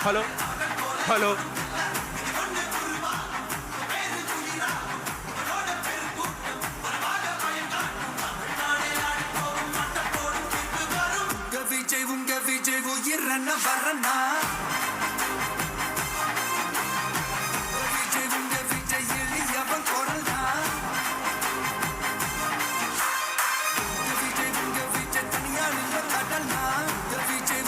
Hello hello உங்க விஜய் உயிரன வரனா உங்க விஜய் எளியவன் குரல்னா உங்க விஜய் தனியா நின்ற கடல்னா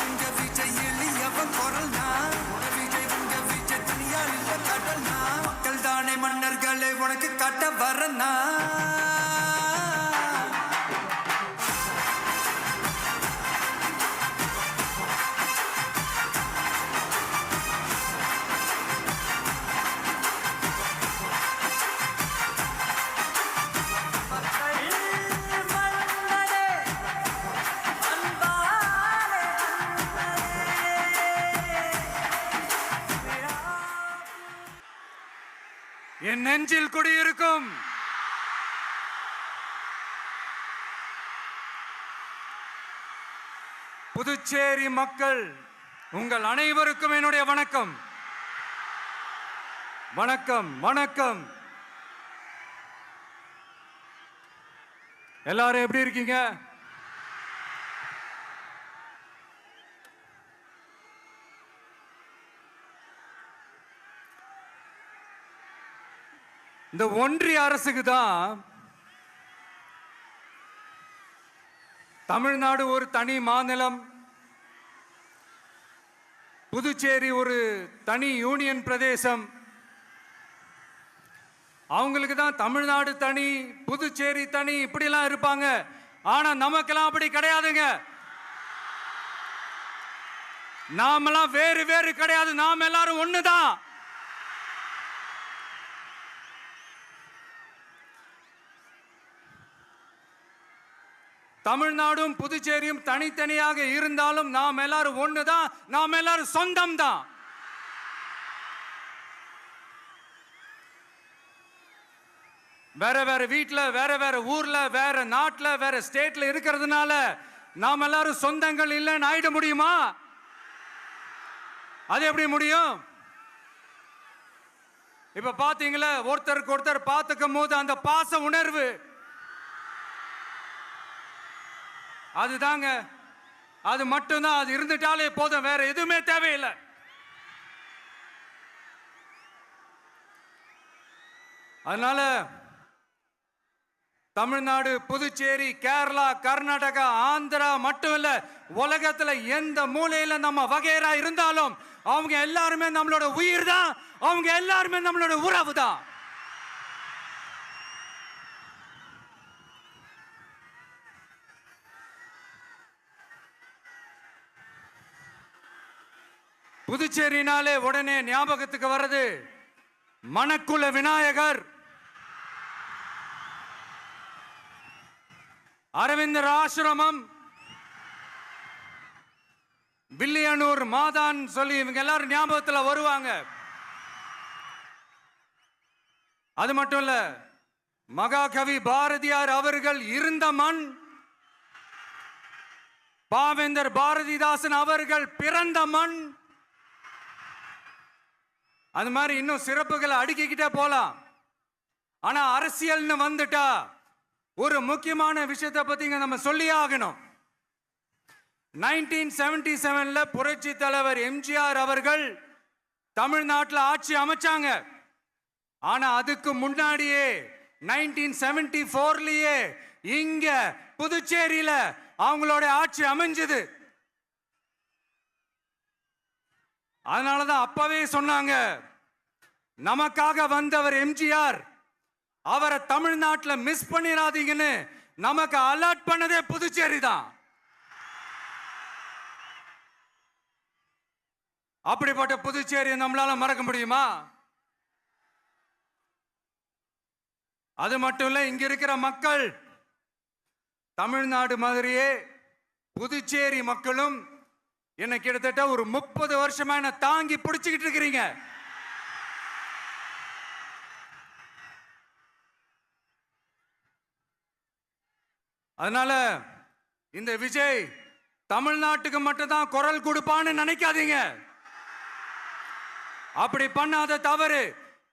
உங்க விஜய் எளியவன் குரல்னா உங்க விஜய் தனியா நின்ற கடல்னா மக்கள் தானே மன்னர்களை உனக்கு காட்ட வரனா என் நெஞ்சில் குடியிருக்கும் புதுச்சேரி மக்கள் உங்கள் அனைவருக்கும் என்னுடைய வணக்கம். வணக்கம் வணக்கம். எல்லாரும் எப்படி இருக்கீங்க? இந்த ஒன்றிய அரசுக்கு தான் தமிழ்நாடு ஒரு தனி மாநிலம், புதுச்சேரி ஒரு தனி யூனியன் பிரதேசம். அவங்களுக்கு தான் தமிழ்நாடு தனி, புதுச்சேரி தனி, இப்படிலாம் இருப்பாங்க. ஆனா நமக்கெல்லாம் அப்படி கிடையாதுங்க. நாமெல்லாம் வேறு வேறு கிடையாது. நாம் எல்லாரும் ஒண்ணுதான். தமிழ்நாடும் புதுச்சேரியும் தனித்தனியாக இருந்தாலும் நாம் எல்லாரும் ஒண்ணுதான். நாம் எல்லாரும் சொந்தம் தான். வேற வேற வீட்டுல, வேற வேற ஊர்ல, வேற நாட்டுல, வேற ஸ்டேட்ல இருக்கிறதுனால நாம் எல்லாரும் சொந்தங்கள் இல்லைன்னு ஆயிட முடியுமா? அது எப்படி முடியும்? இப்ப பாத்தீங்களா, ஒருத்தருக்கு ஒருத்தர் பார்த்துக்கும் போது அந்த பாச உணர்வு, அதுதாங்க. அது மட்டும்தான். அது இருந்துட்டாலே போதும், வேற எதுவுமே தேவையில்லை. அதனால தமிழ்நாடு, புதுச்சேரி, கேரளா, கர்நாடகா, ஆந்திரா மட்டும் இல்ல, உலகத்துல எந்த மூலையில நம்ம வகைரா இருந்தாலும் அவங்க எல்லாருமே நம்மளோட உயிர் தான். அவங்க எல்லாருமே நம்மளோட உறவு தான். புதுச்சேரினாலே உடனே ஞாபகத்துக்கு வர்றது மணக்குள விநாயகர், அரவிந்தர் ஆசிரமம், வில்லியனூர் மாதான் சொல்லி இவங்க எல்லாரும் ஞாபகத்தில் வருவாங்க. அது மட்டும் இல்ல, மகாகவி பாரதியார் அவர்கள் இருந்த மண், பாவேந்தர் பாரதிதாசன் அவர்கள் பிறந்த மண். அது மாதிரி இன்னும் சிறப்புகளை அடுக்கிக்கிட்டே போலாம். ஆனா அரசியல்னு வந்துட்டா ஒரு முக்கியமான விஷயத்தை பத்தி நம்ம சொல்லி ஆகணும். 1977ல புரட்சி தலைவர் எம்ஜிஆர் அவர்கள் தமிழ்நாட்டில் ஆட்சி அமைச்சாங்க. ஆனா அதுக்கு முன்னாடியே 1974லயே இங்க புதுச்சேரியில அவங்களோட ஆட்சி அமைஞ்சது. அதனாலதான் அப்பவே சொன்னாங்க, நமக்காக வந்தவர் எம்ஜிஆர், அவரை தமிழ்நாட்டில் மிஸ் பண்ணிடாதீங்கன்னு நமக்கு அலர்ட் பண்ணதே புதுச்சேரி தான். அப்படிப்பட்ட புதுச்சேரியை நம்மளால மறக்க முடியுமா? அது மட்டும் இல்ல, இங்க இருக்கிற மக்கள் தமிழ்நாடு மாதிரியே புதுச்சேரி மக்களும் என்ன கிட்டத்தட்ட ஒரு 30 வருஷமா என்ன தாங்கி பிடிச்சுக்கிட்டு இருக்கிறீங்க. அதனால இந்த விஜய் தமிழ்நாட்டுக்கு மட்டும் தான் குரல் கொடுப்பான்னு நினைக்காதீங்க. அப்படி பண்ணாத தவறு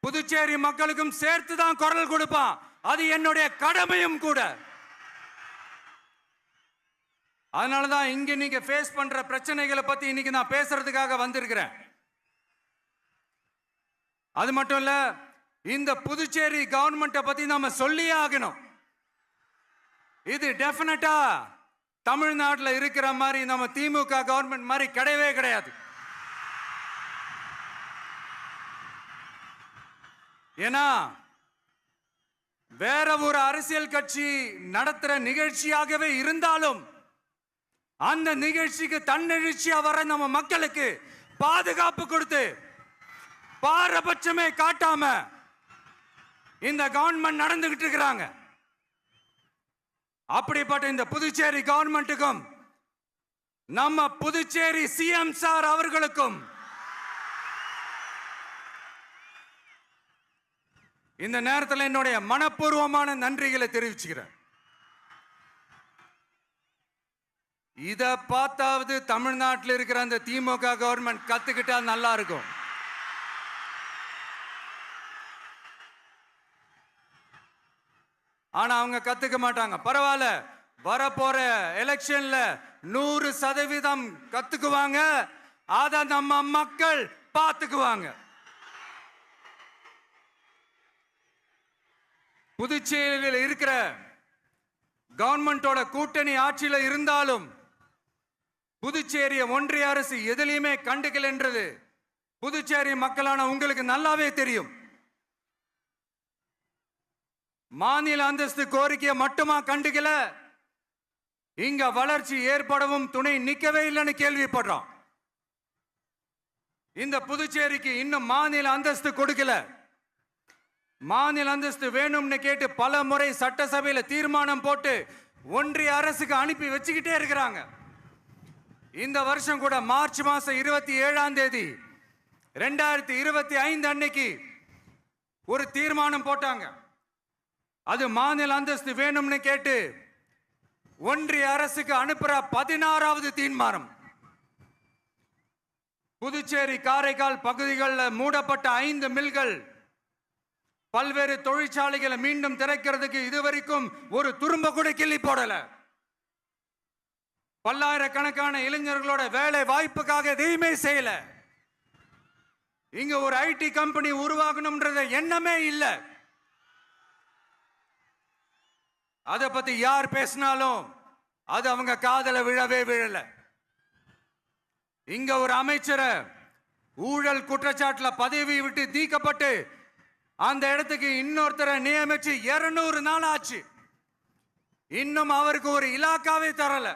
புதுச்சேரி மக்களுக்கும் சேர்த்து தான் குரல் கொடுப்பான். அது என்னுடைய கடமையும் கூட. அதனாலதான் இங்க நீங்க ஃபேஸ் பண்ற பிரச்சனைகளை பத்தி இன்னைக்கு நான் பேசுறதுக்காக வந்திருக்கிறேன். அது மட்டும் இல்ல, இந்த புதுச்சேரி கவர்மெண்ட்டை பத்தி நாம சொல்லியே ஆகணும். இது டெஃபினட்டா தமிழ்நாட்டில் இருக்கிற மாதிரி நம்ம திமுக கவர்மெண்ட் மாதிரி கிடையவே கிடையாது. ஏன்னா வேற ஒரு அரசியல் கட்சி நடத்துற நிகழ்ச்சியாகவே இருந்தாலும் அந்த நிகழ்ச்சிக்கு தன்னெழுச்சியா வர நம்ம மக்களுக்கு பாதுகாப்பு கொடுத்து பாரபட்சமே காட்டாம இந்த கவர்மெண்ட் நடந்துகிட்டு இருக்கிறாங்க. அப்படிப்பட்ட இந்த புதுச்சேரி கவர்மெண்ட்டுக்கும் நம்ம புதுச்சேரி சிஎம் சார் அவர்களுக்கும் இந்த நேரத்தில் என்னுடைய மனப்பூர்வமான நன்றிகளை தெரிவிச்சுக்கிறேன். இத பார்த்தாவது தமிழ்நாட்டில் இருக்கிற அந்த திமுக கவர்மெண்ட் கத்துக்கிட்டா நல்லா இருக்கும். ஆனா அவங்க கத்துக்க மாட்டாங்க. பரவாயில்ல, வரப்போற எலெக்ஷன்ல 100% கத்துக்குவாங்க. அத நம்ம மக்கள் பார்த்துக்குவாங்க. புதுச்சேரியில் இருக்கிற கவர்மெண்டோட கூட்டணி ஆட்சியில இருந்தாலும் புதுச்சேரிய ஒன்றிய அரசு எதிலையுமே கண்டுக்கல என்றது புதுச்சேரி மக்களான உங்களுக்கு நல்லாவே தெரியும். மாநில அந்தஸ்து கோரிக்கையை மட்டுமா கண்டுக்கல, இங்க வளர்ச்சி ஏற்படவும் துணை நிக்கவே இல்லைன்னு கேள்விப்படுறோம். இந்த புதுச்சேரிக்கு இன்னும் மாநில அந்தஸ்து கொடுக்கல. மாநில அந்தஸ்து வேணும்னு கேட்டு பல முறை சட்டசபையில தீர்மானம் போட்டு ஒன்றிய அரசுக்கு அனுப்பி வச்சுக்கிட்டே இருக்கிறாங்க. இந்த வருஷம் கூட மார்ச் மாசம் 27ஆம் தேதி 2025 அன்னைக்கு ஒரு தீர்மானம் போட்டாங்க. அது மாநில அந்தஸ்து வேணும்னு கேட்டு ஒன்றிய அரசுக்கு அனுப்புற 16வது தீர்மானம். புதுச்சேரி காரைக்கால் பகுதிகளில் மூடப்பட்ட 5 மில்கள், பல்வேறு தொழிற்சாலைகளை மீண்டும் திறக்கிறதுக்கு இதுவரைக்கும் ஒரு துரும்ப கூட கிள்ளி போடல. பல்லாயிரக்கணக்கான இளைஞர்களோட வேலை வாய்ப்புக்காக எதையுமே செய்யல. இங்க ஒரு ஐடி கம்பெனி உருவாகணும்ன்றது எண்ணமே இல்லை. அதை பத்தி யார் பேசினாலும் அது அவங்க காதல விழவே விழல. இங்க ஒரு அமைச்சரை ஊழல் குற்றச்சாட்டுல பதவி விட்டு நீக்கப்பட்டு அந்த இடத்துக்கு இன்னொருத்தரை நியமிச்சு 200 நாள் ஆச்சு. இன்னும் அவருக்கு ஒரு இலாக்காவே தரல.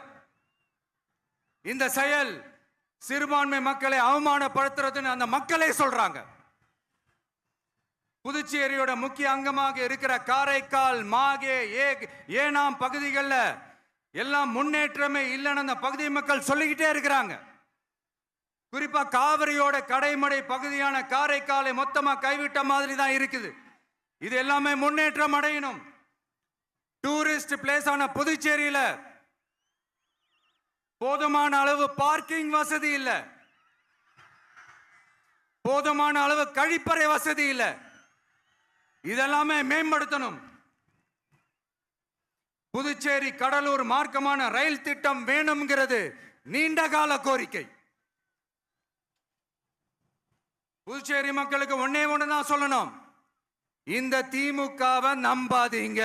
இந்த செயல் சிறுபான்மை மக்களை அவமானப்படுத்துறதுன்னு அந்த மக்களே சொல்றாங்க. புதுச்சேரியோட முக்கிய அங்கமாக இருக்கிற காரைக்கால், மாகே, ஏனாம் பகுதிகளில் எல்லாம் முன்னேற்றமே இல்லைன்னு அந்த பகுதி மக்கள் சொல்லிக்கிட்டே இருக்கிறாங்க. குறிப்பா காவிரியோட கடைமடை பகுதியான காரைக்காலை மொத்தமா கைவிட்ட மாதிரி தான் இருக்குது. இது எல்லாமே முன்னேற்றம் அடையணும். டூரிஸ்ட் பிளேஸ் ஆன புதுச்சேரியில போதுமான அளவு பார்க்கிங் வசதி இல்ல, போதுமான அளவு கழிப்பறை வசதி இல்ல. இதெல்லாமே மேம்படுத்தணும். புதுச்சேரி கடலூர் மார்க்கமான ரயில் திட்டம் வேணும்ங்கிறது நீண்ட கால கோரிக்கை. புதுச்சேரி மக்களுக்கு ஒன்னே ஒண்ணுதான் சொல்லணும், இந்த திமுகவை நம்பாதீங்க.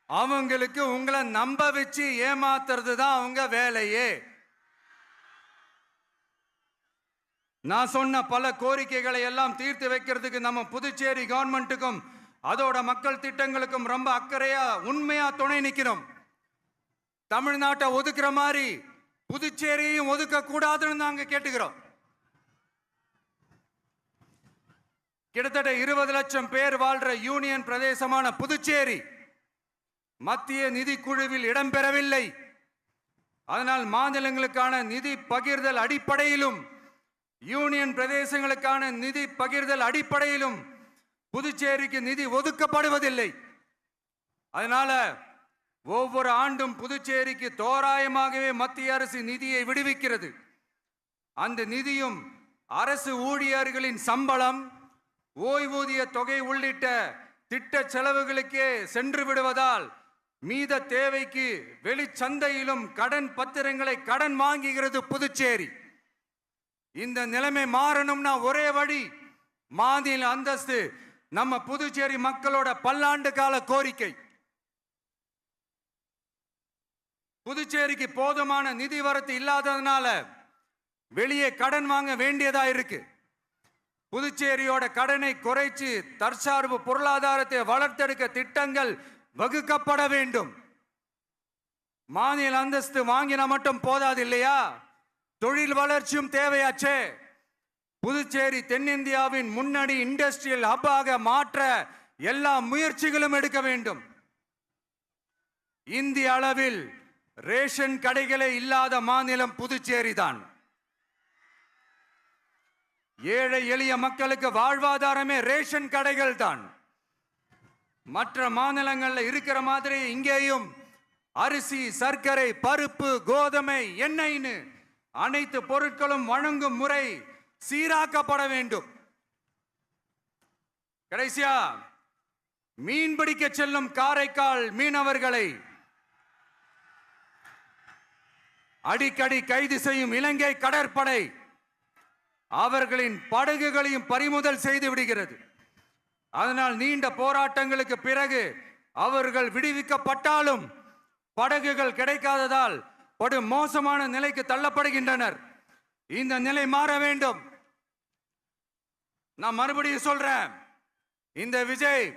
அவங்களுக்கு உங்களை நம்ப வச்சு ஏமாத்துறது தான் அவங்க வேலையே. நான் சொன்ன பல கோரிக்கைகளை எல்லாம் தீர்த்து வைக்கிறதுக்கு நம்ம புதுச்சேரி கவர்மெண்ட்டுக்கும் அதோட மக்கள் திட்டங்களுக்கும் ரொம்ப அக்கறையா உண்மையா துணை நிற்கிறோம். தமிழ்நாட்டை ஒதுக்குற மாதிரி புதுச்சேரியும் ஒதுக்க கூடாதுன்னு நாங்க கேட்டுக்கிறோம். கிட்டத்தட்ட 20 லட்சம் பேர் வாழ்ற யூனியன் பிரதேசமான புதுச்சேரி மத்திய நிதி குழுவில் இடம்பெறவில்லை. அதனால் மாநிலங்களுக்கான நிதி பகிர்தல் அடிப்படையிலும் யூனியன் பிரதேசங்களுக்கான நிதி பகிர்தல் அடிப்படையிலும் புதுச்சேரிக்கு நிதி ஒதுக்கப்படுவதில்லை. அதனால ஒவ்வொரு ஆண்டும் புதுச்சேரிக்கு தோராயமாகவே மத்திய அரசு நிதியை விடுவிக்கிறது. அந்த நிதியும் அரசு ஊழியர்களின் சம்பளம், ஓய்வூதிய தொகை உள்ளிட்ட திட்ட செலவுகளுக்கே சென்று விடுவதால் மீத தேவைக்கு வெளிச்சந்தையிலும் கடன் பத்திரங்களை கடன் வாங்குகிறது புதுச்சேரி. இந்த நிலைமை மாறணும்னா ஒரே வழி, மாநில அந்தஸ்து நம்ம புதுச்சேரி மக்களோட பல்லாண்டு கால கோரிக்கை. புதுச்சேரிக்கு போதுமான நிதி வரத்து இல்லாததுனால வெளியே கடன் வாங்க வேண்டியதா இருக்கு. புதுச்சேரியோட கடனை குறைச்சு தற்சார்பு பொருளாதாரத்தை வளர்த்தெடுக்க திட்டங்கள் வகுக்கப்பட வேண்டும். மாநில அந்தஸ்து வாங்கினா மட்டும் போதாது இல்லையா, தொழில் வளர்ச்சியும் தேவையாச்சே. புதுச்சேரி தென்னிந்தியாவின் முன்னணி இண்டஸ்ட்ரியல் ஹப்பாக மாற்ற எல்லா முயற்சிகளும் எடுக்க வேண்டும். இந்திய அளவில் ரேஷன் கடைகளே இல்லாத மாநிலம் புதுச்சேரி தான். ஏழை எளிய மக்களுக்கு வாழ்வாதாரமே ரேஷன் கடைகள் தான். மற்ற மாநிலங்கள்ல இருக்கிற மாதிரி இங்கேயும் அரிசி, சர்க்கரை, பருப்பு, கோதுமை, எண்ணெய்னு அனைத்து பொருட்களும் வழங்கும் முறை சீராக்கப்பட வேண்டும். கடைசியா, மீன் பிடிக்க செல்லும் காரைக்கால் மீனவர்களை அடிக்கடி கைது செய்யும் இலங்கை கடற்படை அவர்களின் படகுகளையும் பறிமுதல் செய்து விடுகிறது. அதனால் நீண்ட போராட்டங்களுக்கு பிறகு அவர்கள் விடுவிக்கப்பட்டாலும் படகுகள் கிடைக்காததால் படு மோசமான நிலைக்கு தள்ளப்படுகின்றனர். இந்த நிலை மாற வேண்டும். நான் மறுபடியும் சொல்றேன், இந்த விஜய்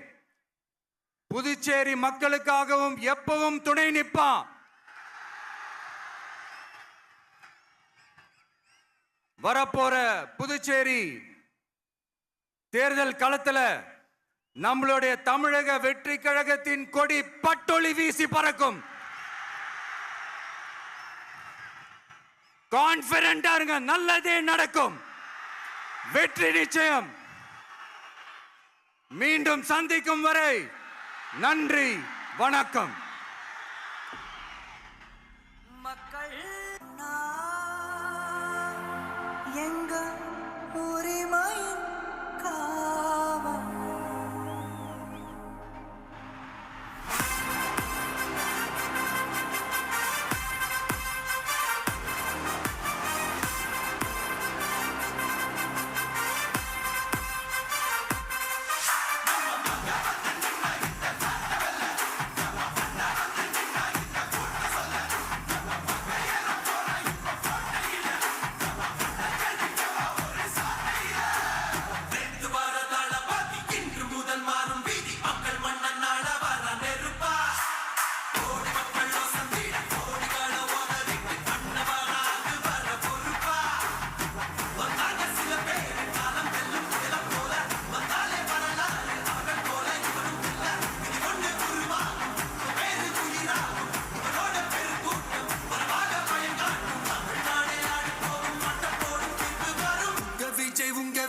புதுச்சேரி மக்களுக்காகவும் எப்பவும் துணை நிற்பான். வரப்போற புதுச்சேரி தேர்தல் களத்துல நம்மளுடைய தமிழக வெற்றி கழகத்தின் கொடி பட்டொளி வீசி பறக்கும். கான்பிடண்டா இருங்க, நல்லதே நடக்கும், வெற்றி நிச்சயம். மீண்டும் சந்திக்கும் வரை நன்றி, வணக்கம். மக்கள் எங்க உரிமை காவல்.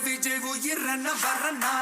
விஜய் உயிரன வரனா